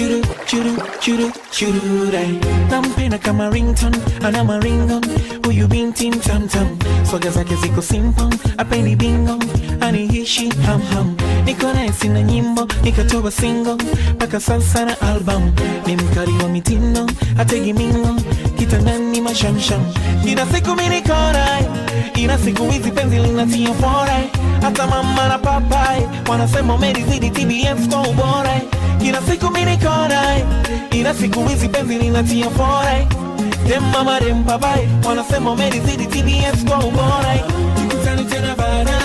churu churu churu churu dai. Nampenda kama ringtone, ana maringo, huyu binti mtamtam. Swaga zake ziko simple, apendi bingo, anihishi ham ham. Niko naye sina nyimbo, nikatoa single, paka sasa na album. Ni mkali wa mitindo, hategi mingo, kitandani mashamsham. Ina siku mimi niko naye, ina siku hizi penzi linatia fora. Hata mama na papai wanasema umenizidi TBS kwa ubora. Ina siku mimi niko naye, ina siku hizi penzi linatia fora. Dem mama dem papai wanasema umenizidi TBS kwa ubora. Tukutane tena baadaye.